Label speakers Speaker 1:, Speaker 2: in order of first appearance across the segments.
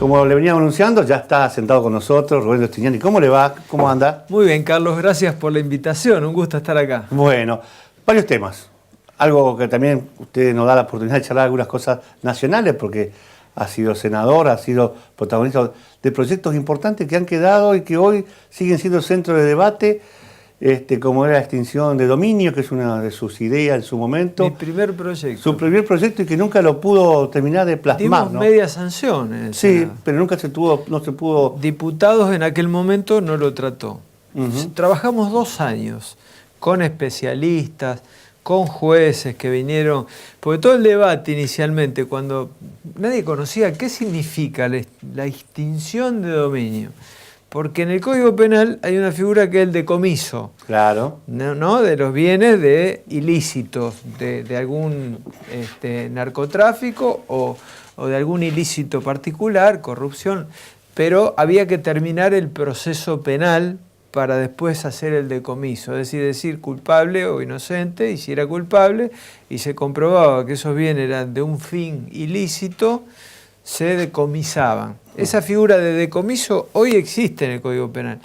Speaker 1: Como le veníamos anunciando, ya está sentado con nosotros Rubén Dostiniani. ¿Cómo le va? ¿Cómo anda?
Speaker 2: Muy bien, Carlos, gracias por la invitación. Un gusto estar acá.
Speaker 1: Bueno, varios temas. Algo que también usted nos da la oportunidad de charlar algunas cosas nacionales, porque ha sido senador, ha sido protagonista de proyectos importantes que han quedado y que hoy siguen siendo centro de debate, como era la extinción de dominio, que es una de sus ideas en su momento.
Speaker 2: Mi primer proyecto.
Speaker 1: Su primer proyecto y que nunca lo pudo terminar de plasmar,
Speaker 2: Dimos
Speaker 1: ¿no?
Speaker 2: media sanción.
Speaker 1: Sí, pero nunca no se pudo...
Speaker 2: Diputados en aquel momento no lo trató. Trabajamos 2 años con especialistas, con jueces que vinieron, porque todo el debate inicialmente, cuando nadie conocía qué significa la extinción de dominio, porque en el Código Penal hay una figura que es el decomiso,
Speaker 1: Claro.
Speaker 2: ¿no? De los bienes ilícitos, de algún narcotráfico o de algún ilícito particular, corrupción, pero había que terminar el proceso penal para después hacer el decomiso, es decir culpable o inocente, y si era culpable y se comprobaba que esos bienes eran de un fin ilícito, se decomisaban. Esa figura de decomiso hoy existe en el Código Penal.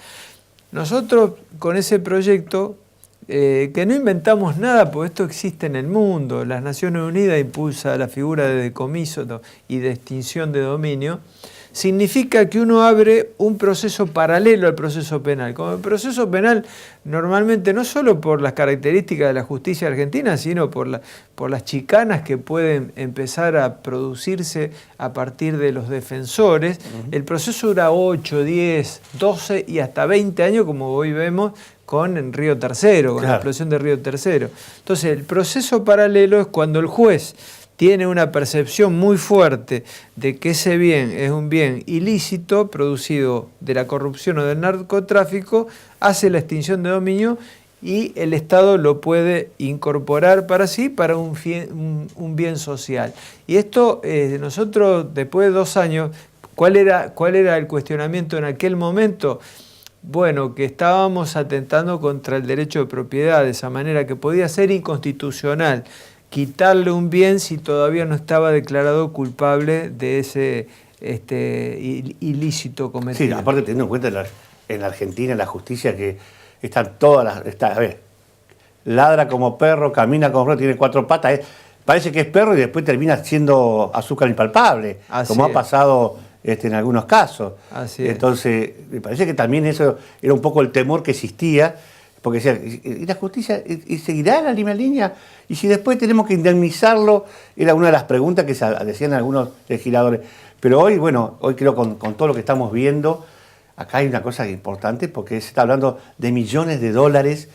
Speaker 2: Nosotros con ese proyecto, que no inventamos nada, porque esto existe en el mundo, las Naciones Unidas impulsa la figura de decomiso y de extinción de dominio, significa que uno abre un proceso paralelo al proceso penal. Como el proceso penal normalmente no solo por las características de la justicia argentina, sino por las chicanas que pueden empezar a producirse a partir de los defensores, el proceso dura 8, 10, 12 y hasta 20 años, como hoy vemos con Río Tercero, con la explosión de Río Tercero. Entonces el proceso paralelo es cuando el juez tiene una percepción muy fuerte de que ese bien es un bien ilícito producido de la corrupción o del narcotráfico, hace la extinción de dominio y el Estado lo puede incorporar para sí, para un bien social. Y esto, nosotros después de 2 años, ¿cuál era el cuestionamiento en aquel momento? Bueno, que estábamos atentando contra el derecho de propiedad, de esa manera que podía ser inconstitucional quitarle un bien si todavía no estaba declarado culpable de ese ilícito cometido.
Speaker 1: Sí, aparte teniendo en cuenta en la Argentina, en la justicia, que están todas las... a ver, ladra como perro, camina como perro, tiene 4 patas, parece que es perro y después termina siendo azúcar impalpable, como ha pasado en algunos casos.
Speaker 2: Así
Speaker 1: Entonces, me parece que también eso era un poco el temor que existía, porque decían, ¿y la justicia seguirá la misma línea? Y si después tenemos que indemnizarlo, era una de las preguntas que se decían algunos legisladores. Pero hoy, bueno, hoy creo con todo lo que estamos viendo, acá hay una cosa importante, porque se está hablando de millones de dólares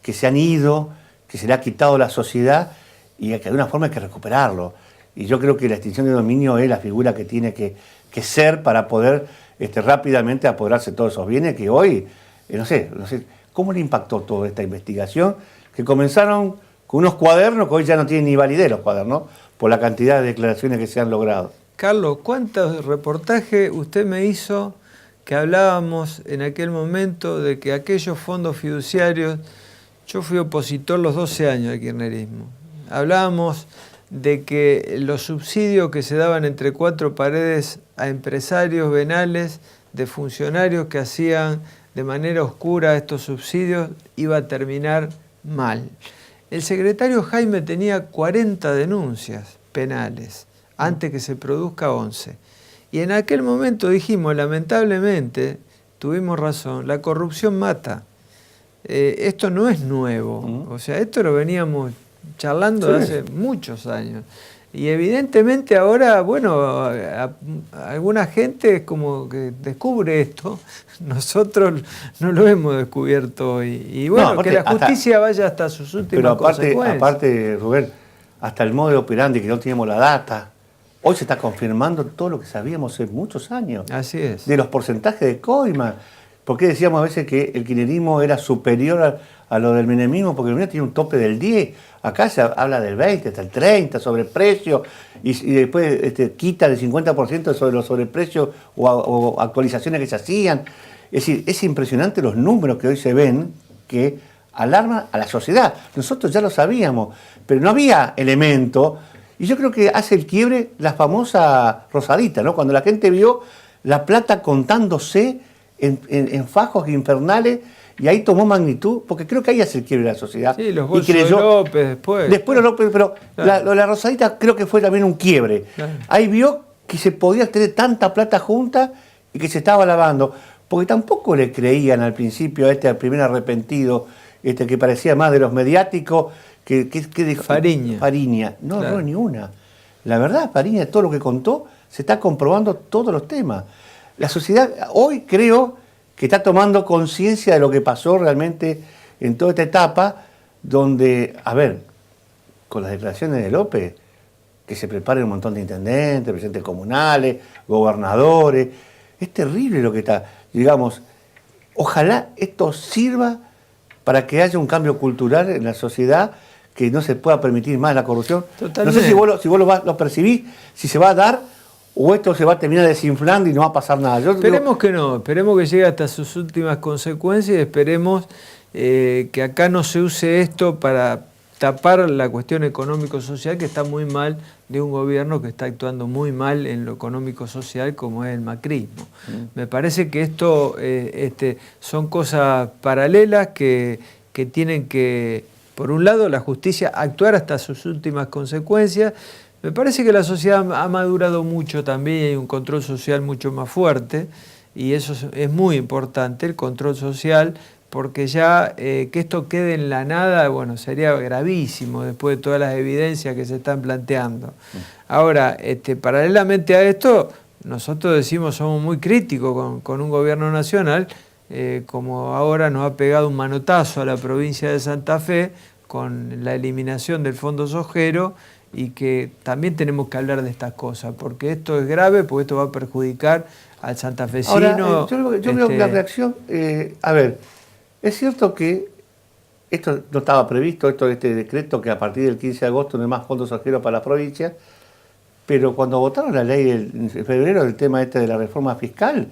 Speaker 1: que se han ido, que se le ha quitado a la sociedad, y que de alguna forma hay que recuperarlo. Y yo creo que la extinción de dominio es la figura que tiene que ser para poder rápidamente apoderarse de todos esos bienes que hoy, no sé, ¿cómo le impactó toda esta investigación? Que comenzaron con unos cuadernos que hoy ya no tienen ni validez los cuadernos, por la cantidad de declaraciones que se han logrado.
Speaker 2: Carlos, ¿cuántos reportajes usted me hizo que hablábamos en aquel momento de que aquellos fondos fiduciarios, yo fui opositor los 12 años del kirchnerismo, hablábamos de que los subsidios que se daban entre 4 paredes a empresarios venales, de funcionarios que hacían de manera oscura estos subsidios, iba a terminar mal. El secretario Jaime tenía 40 denuncias penales, antes que se produzca 11. Y en aquel momento dijimos, lamentablemente, tuvimos razón, la corrupción mata. Esto no es nuevo, o sea, esto lo veníamos charlando hace muchos años. Y evidentemente ahora, bueno, alguna gente es como que descubre esto, nosotros no lo hemos descubierto hoy. Y bueno, no, aparte, que la justicia vaya hasta sus últimas consecuencias.
Speaker 1: Aparte, Rubén, hasta el modo operandi, que no teníamos la data, hoy se está confirmando todo lo que sabíamos hace muchos años.
Speaker 2: Así es.
Speaker 1: De los porcentajes de coima. ¿Por qué decíamos a veces que el kirchnerismo era superior a lo del menemismo? Porque el menemismo tiene un tope del 10. Acá se habla del 20, hasta el 30, sobreprecio, y después quita del 50% sobre los sobreprecios o actualizaciones que se hacían. Es decir, es impresionante los números que hoy se ven que alarman a la sociedad. Nosotros ya lo sabíamos, pero no había elemento. Y yo creo que hace el quiebre la famosa Rosadita, ¿no? Cuando la gente vio la plata contándose en fajos infernales, y ahí tomó magnitud, porque creo que ahí hace el quiebre de la sociedad.
Speaker 2: Sí, los bolsos de López después.
Speaker 1: Después los López, pero
Speaker 2: claro.
Speaker 1: la Rosadita creo que fue también un quiebre.
Speaker 2: Claro.
Speaker 1: Ahí vio que se podía tener tanta plata junta y que se estaba lavando. Porque tampoco le creían al principio al primer arrepentido, que parecía más de los mediáticos, que dijo, Fariña. No,
Speaker 2: claro.
Speaker 1: No, ni una. La verdad, Fariña, todo lo que contó, se está comprobando todos los temas. La sociedad hoy creo que está tomando conciencia de lo que pasó realmente en toda esta etapa, donde, a ver, con las declaraciones de López, que se preparen un montón de intendentes, presidentes comunales, gobernadores, es terrible lo que está, digamos, ojalá esto sirva para que haya un cambio cultural en la sociedad, que no se pueda permitir más la corrupción.
Speaker 2: Totalmente.
Speaker 1: No sé si vos lo percibís, si se va a dar, o esto se va a terminar desinflando y no va a pasar nada.
Speaker 2: Esperemos que no, esperemos que llegue hasta sus últimas consecuencias y esperemos que acá no se use esto para tapar la cuestión económico-social, que está muy mal, de un gobierno que está actuando muy mal en lo económico-social, como es el macrismo. Me parece que esto son cosas paralelas que tienen que, por un lado, la justicia actuar hasta sus últimas consecuencias. Me parece que la sociedad ha madurado mucho también, hay un control social mucho más fuerte, y eso es muy importante, el control social, porque ya que esto quede en la nada, bueno, sería gravísimo después de todas las evidencias que se están planteando. Ahora, paralelamente a esto, nosotros decimos somos muy críticos con un gobierno nacional, como ahora nos ha pegado un manotazo a la provincia de Santa Fe con la eliminación del Fondo Sojero, y que también tenemos que hablar de estas cosas, porque esto es grave, porque esto va a perjudicar al santafesino.
Speaker 1: Ahora, yo veo la reacción, a ver, es cierto que esto no estaba previsto, este decreto que a partir del 15 de agosto no hay más fondos sojeros para las provincias, pero cuando votaron la ley en febrero del tema de la reforma fiscal,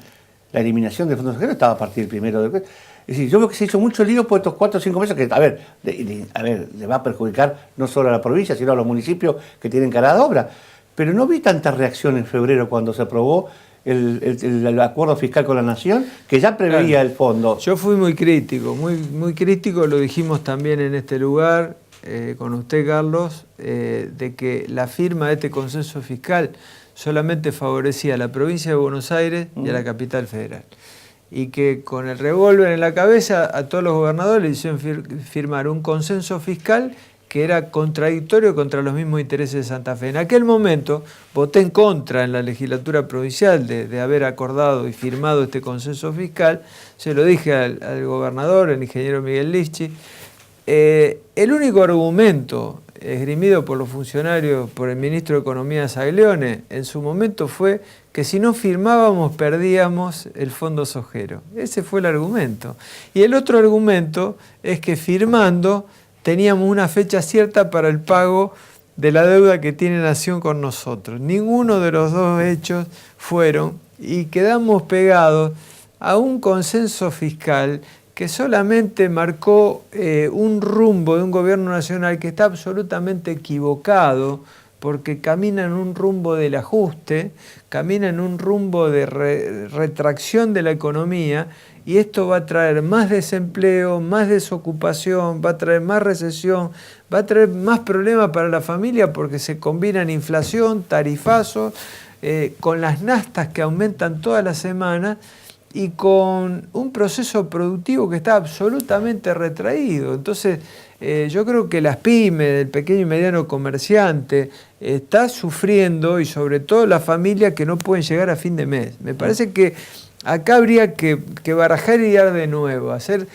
Speaker 1: la eliminación de fondos sojeros estaba a partir del 1 de... Es decir, yo veo que se ha hecho mucho lío por estos 4 o 5 meses que, a ver, le va a perjudicar no solo a la provincia, sino a los municipios que tienen cara de obra. Pero no vi tanta reacción en febrero cuando se aprobó el acuerdo fiscal con la Nación, que ya preveía el fondo.
Speaker 2: Yo fui muy crítico, muy crítico, lo dijimos también en este lugar, con usted, Carlos, de que la firma de este consenso fiscal solamente favorecía a la provincia de Buenos Aires y a la capital federal. Y que con el revólver en la cabeza a todos los gobernadores le hicieron firmar un consenso fiscal que era contradictorio contra los mismos intereses de Santa Fe. En aquel momento voté en contra en la legislatura provincial de haber acordado y firmado este consenso fiscal. Se lo dije al gobernador, el ingeniero Miguel Lischy. El único argumento esgrimido por los funcionarios, por el ministro de Economía Zaglione, en su momento fue que si no firmábamos perdíamos el fondo sojero. Ese fue el argumento. Y el otro argumento es que firmando teníamos una fecha cierta para el pago de la deuda que tiene Nación con nosotros. Ninguno de los dos hechos fueron, y quedamos pegados a un consenso fiscal que solamente marcó un rumbo de un gobierno nacional que está absolutamente equivocado, porque camina en un rumbo del ajuste, camina en un rumbo de retracción de la economía, y esto va a traer más desempleo, más desocupación, va a traer más recesión, va a traer más problemas para la familia, porque se combinan inflación, tarifazos, con las nastas que aumentan todas las semanas, y con un proceso productivo que está absolutamente retraído. Entonces, yo creo que las pymes, el pequeño y mediano comerciante, está sufriendo, y sobre todo la familia que no pueden llegar a fin de mes. Me parece que acá habría que barajar y dar de nuevo, hacer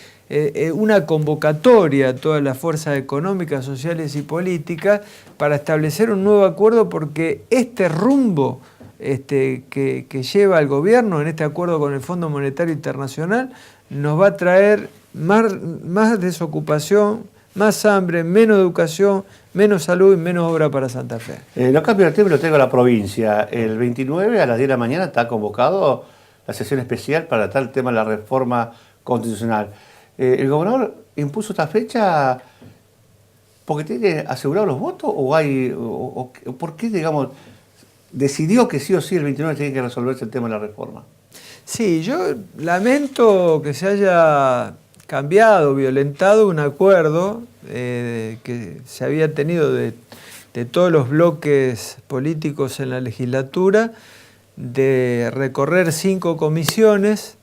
Speaker 2: una convocatoria a todas las fuerzas económicas, sociales y políticas para establecer un nuevo acuerdo, porque este rumbo que lleva el gobierno en este acuerdo con el Fondo Monetario Internacional nos va a traer más desocupación, más hambre, menos educación, menos salud y menos obra para Santa Fe.
Speaker 1: Los cambios del tema lo traigo a la provincia. El 29 a las 10 de la mañana está convocado la sesión especial para tratar el tema de la reforma constitucional. ¿El gobernador impuso esta fecha porque tiene asegurados los votos o por qué, digamos, decidió que sí o sí el 29 tiene que resolverse el tema de la reforma.
Speaker 2: Sí, yo lamento que se haya cambiado, violentado un acuerdo que se había tenido de todos los bloques políticos en la legislatura, de recorrer 5 comisiones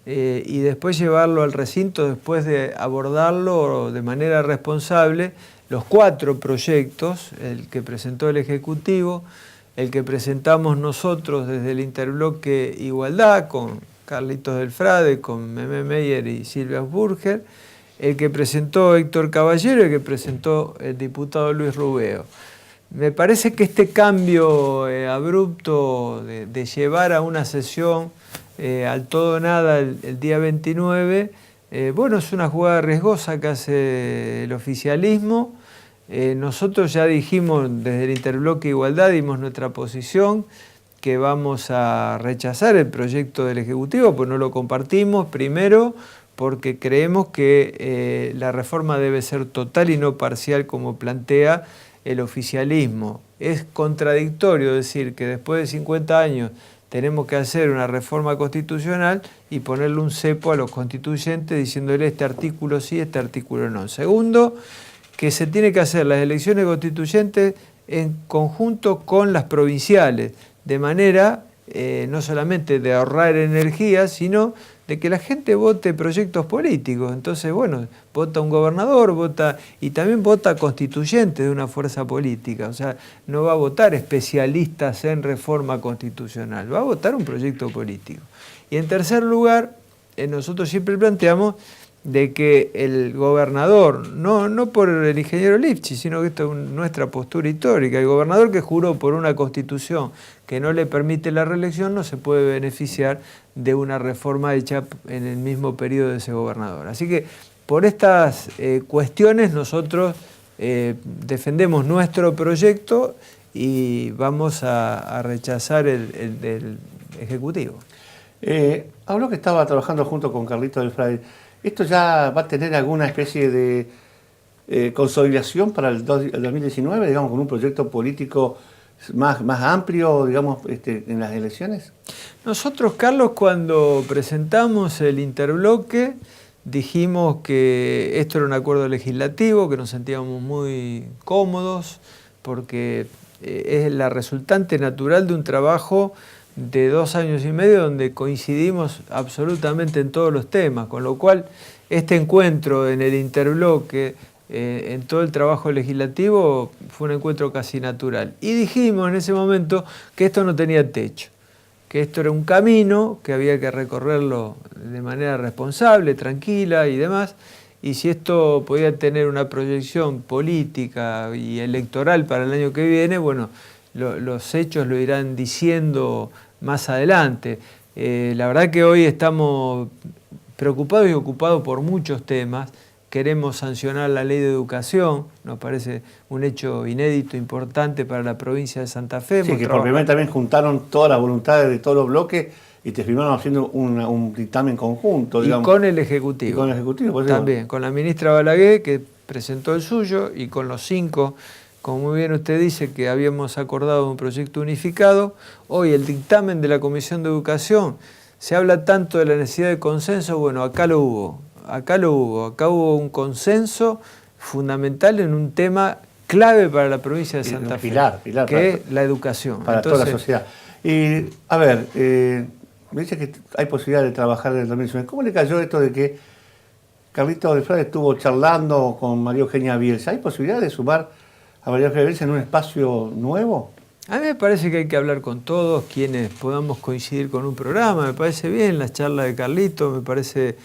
Speaker 2: y después llevarlo al recinto, después de abordarlo de manera responsable, los 4 proyectos, el que presentó el Ejecutivo, el que presentamos nosotros desde el Interbloque Igualdad, con Carlitos del Frade, con Meme Meyer y Silvia Burger, el que presentó Héctor Caballero y el que presentó el diputado Luis Rubeo. Me parece que este cambio abrupto de llevar a una sesión al todo o nada el día 29, bueno, es una jugada riesgosa que hace el oficialismo. Nosotros ya dijimos desde el Interbloque Igualdad, dimos nuestra posición, que vamos a rechazar el proyecto del Ejecutivo, pues no lo compartimos, primero porque creemos que la reforma debe ser total y no parcial como plantea el oficialismo. Es contradictorio decir que después de 50 años tenemos que hacer una reforma constitucional y ponerle un cepo a los constituyentes diciéndole este artículo sí, este artículo no. Segundo, que se tiene que hacer las elecciones constituyentes en conjunto con las provinciales, de manera no solamente de ahorrar energía, sino de que la gente vote proyectos políticos. Entonces, bueno, vota un gobernador, vota y también vota constituyentes de una fuerza política. O sea, no va a votar especialistas en reforma constitucional, va a votar un proyecto político. Y en tercer lugar, nosotros siempre planteamos de que el gobernador, no por el ingeniero Lifchitz, sino que esto es nuestra postura histórica, el gobernador que juró por una constitución que no le permite la reelección no se puede beneficiar de una reforma hecha en el mismo periodo de ese gobernador. Así que por estas cuestiones nosotros defendemos nuestro proyecto y vamos a rechazar el del Ejecutivo.
Speaker 1: Habló que estaba trabajando junto con Carlitos del Frade. ¿Esto ya va a tener alguna especie de consolidación para el 2019, digamos, con un proyecto político más amplio, digamos, en las elecciones?
Speaker 2: Nosotros, Carlos, cuando presentamos el Interbloque, dijimos que esto era un acuerdo legislativo, que nos sentíamos muy cómodos, porque es la resultante natural de un trabajo de 2 años y medio donde coincidimos absolutamente en todos los temas, con lo cual este encuentro en el Interbloque, en todo el trabajo legislativo, fue un encuentro casi natural. Y dijimos en ese momento que esto no tenía techo, que esto era un camino, que había que recorrerlo de manera responsable, tranquila y demás, y si esto podía tener una proyección política y electoral para el año que viene, bueno, los hechos lo irán diciendo más adelante. La verdad que hoy estamos preocupados y ocupados por muchos temas. Queremos sancionar la ley de educación, nos parece un hecho inédito, importante para la provincia de Santa Fe.
Speaker 1: Sí, que por primera vez también juntaron todas las voluntades de todos los bloques y terminaron haciendo un dictamen conjunto, digamos.
Speaker 2: Y con el Ejecutivo.
Speaker 1: Y con el Ejecutivo, pues
Speaker 2: también, con la ministra Balaguer, que presentó el suyo, y con los 5, como muy bien usted dice, que habíamos acordado un proyecto unificado. Hoy el dictamen de la Comisión de Educación, se habla tanto de la necesidad de consenso, bueno, acá hubo un consenso fundamental en un tema clave para la provincia de Santa Fe, que es la educación.
Speaker 1: Para toda la sociedad. Y, a ver, me dice que hay posibilidad de trabajar en el 2019. ¿Cómo le cayó esto de que Carlitos del Frade estuvo charlando con María Eugenia Bielsa? ¿Hay posibilidad de sumar a María Eugenia Bielsa en un espacio nuevo?
Speaker 2: A mí me parece que hay que hablar con todos quienes podamos coincidir con un programa. Me parece bien la charla de Carlitos, me parece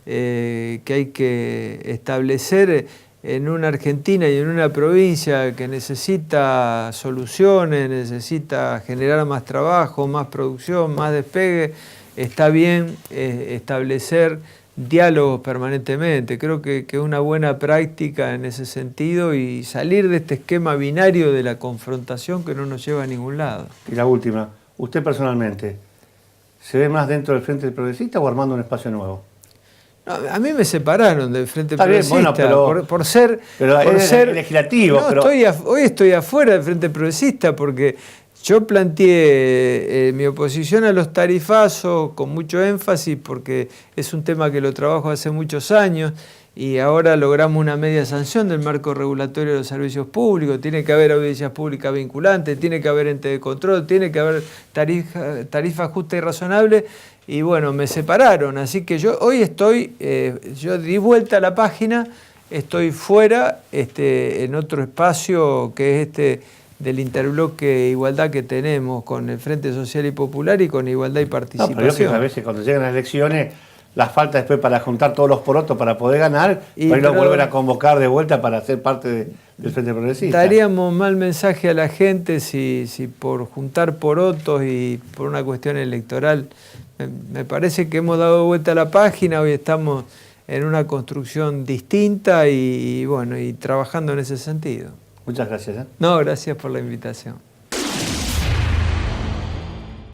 Speaker 2: que hay que establecer en una Argentina y en una provincia que necesita soluciones, necesita generar más trabajo, más producción, más despegue, está bien establecer diálogos permanentemente. Creo que es una buena práctica en ese sentido y salir de este esquema binario de la confrontación que no nos lleva a ningún lado.
Speaker 1: Y la última, usted personalmente, ¿se ve más dentro del Frente Progresista o armando un espacio nuevo?
Speaker 2: No, a mí me separaron del Frente
Speaker 1: Está bien,
Speaker 2: Progresista
Speaker 1: bueno,
Speaker 2: por ser
Speaker 1: legislativo.
Speaker 2: No, hoy estoy afuera del Frente Progresista porque Yo planteé mi oposición a los tarifazos con mucho énfasis porque es un tema que lo trabajo hace muchos años y ahora logramos una media sanción del marco regulatorio de los servicios públicos. Tiene que haber audiencias públicas vinculantes, tiene que haber ente de control, tiene que haber tarifa justa y razonable. Y bueno, me separaron, así que yo hoy estoy, yo di vuelta a la página, estoy fuera en otro espacio que es del interbloque Igualdad que tenemos con el Frente Social y Popular y con Igualdad y Participación.
Speaker 1: No, pero yo que a veces cuando llegan las elecciones, las falta después para juntar todos los porotos para poder ganar, y ahí lo vuelven a convocar de vuelta para ser parte del Frente Progresista.
Speaker 2: Daríamos mal mensaje a la gente si por juntar porotos y por una cuestión electoral. Me parece que hemos dado vuelta a la página, hoy estamos en una construcción distinta y bueno, y trabajando en ese sentido.
Speaker 1: Muchas gracias.
Speaker 2: No, gracias por la invitación.